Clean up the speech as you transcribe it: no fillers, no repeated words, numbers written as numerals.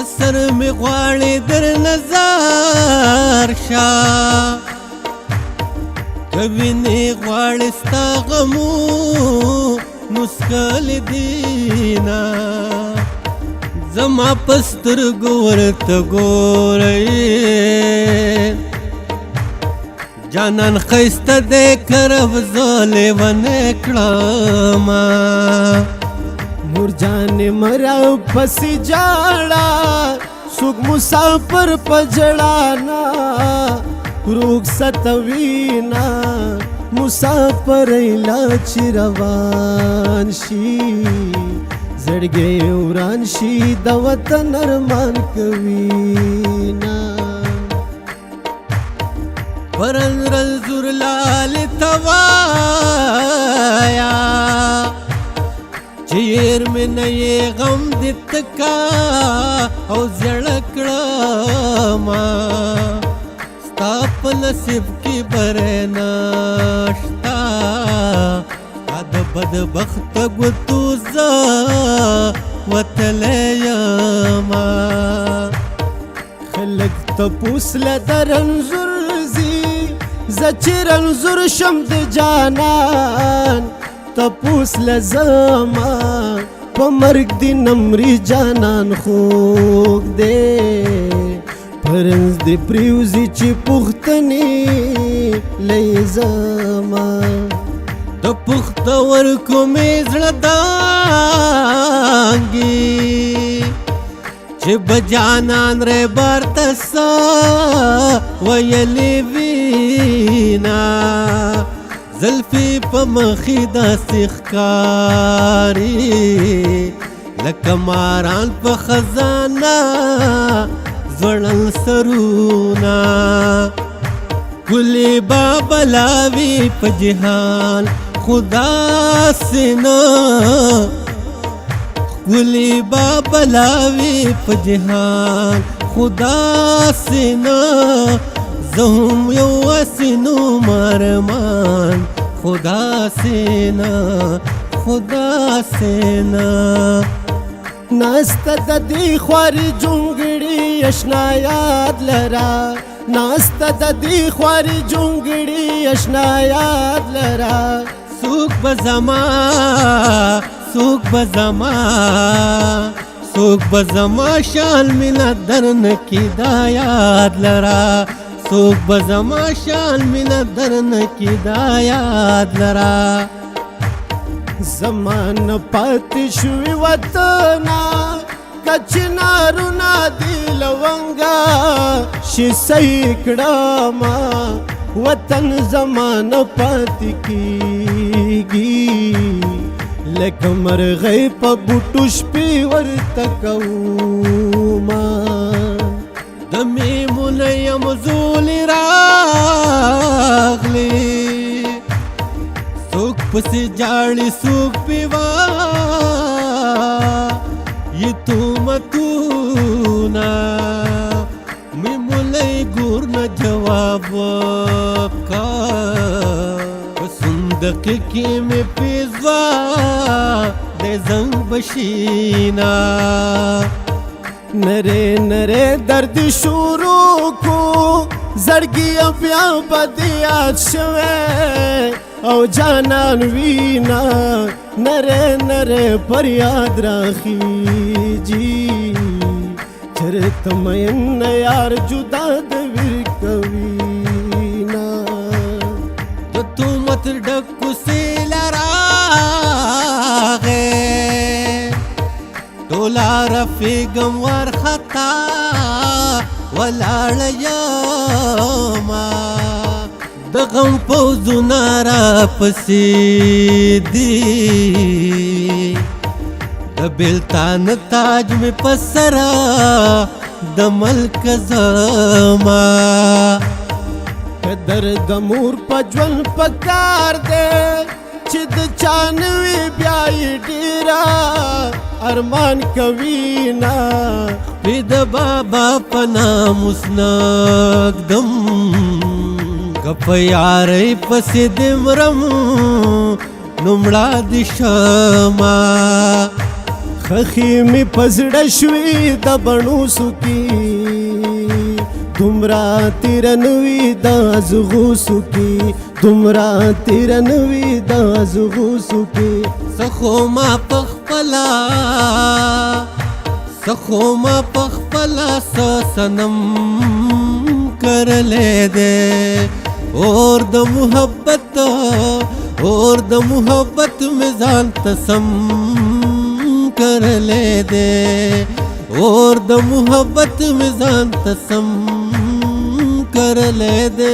پسر می غواړي در نظر شا کوینه غواړي ستا غمو مسکل دینا زما پسترګو ورته ګورئ جانان خیسته دې کرب زولې ونه کړما مور جان مرا پسی جاړه سوق مسافر پجړانا روغ ستوینا مسافر ایلا چروان شي زړګي وران شي د وطن ارمان کوینا ورن رنزور لال توایا چیر میں نئے غم دتکا او زړکړما ستا په نصیب کې برناشتا د بدبخت ګوتو زه وتلی یما خلک تپوس له درنزور زچرنزور شم د جانان تپوس لزما په مرګ دی نمرې جانان خوږ دی پرنس دی پریوزي چې پوښتنې لې زما د پښتورکو مې زړه دانګي چې بجانان رې برتسا ویلې وینا زلفی په مخې داسې ښکاري لکه ماران په خزانه ځوړل سرونه ګلې بابلاوي په جهان خدا سینا ګلې بابلاوي په جهان خدا سینا زهم یو وسینو مرمان خدا سینا خدا سینا ناسته د دې خوارې جونګړې اشنا یاد لرا ناسته د دې خوارې جونګړې اشنا یاد لرا سوق بزما سوق بزما سوق بزما شال مینا درن کی دا یاد لرا سوق بزما شال مینا درن کی دا یاد لرا زمان پاتې شوی وطنا کچنارونه دی لونګا شي سیکړما وطن زمان پاتې کیږي لکه مرغۍ په بوټو شپې ورته کوما د میمونه یم زولې راغلې څوک پسې جاړي څوک پیوا یې تهمتونه میمونه ګور نه جواب وکړ په صندوق کې مې پیزوا د زنګ بشینا نرے نرے درد شروع کو زړګي بیا بدیات شوه او جانان وینا نرے نرے پر یاد راخیږي چرته مین یار جدا د ور کوینا د تهمت ډکو سیل راغې ټولا رفیقم ورخطا ولاړ یما د غم پوزونه راپسې دي د بېلتان تاج مې په سره د ملک زما قدر د مور په ژوند پکار دی چې د چانوي بیا یې ډېره ارمان کوینا پید بابا پنا مسنگدم کپ یاری پسی دمرم نمڑا دشما خخی می پزړه شوي د بڼو سکی دومره تیر نوي د ازغوسو کی دومره تیر نوي د ازغوسو کی سخو ما پخپلا سنم کرلے دے اور د محبت میں ځان تسم کرلے دے اور د محبت میں ځان تسم کرلے دے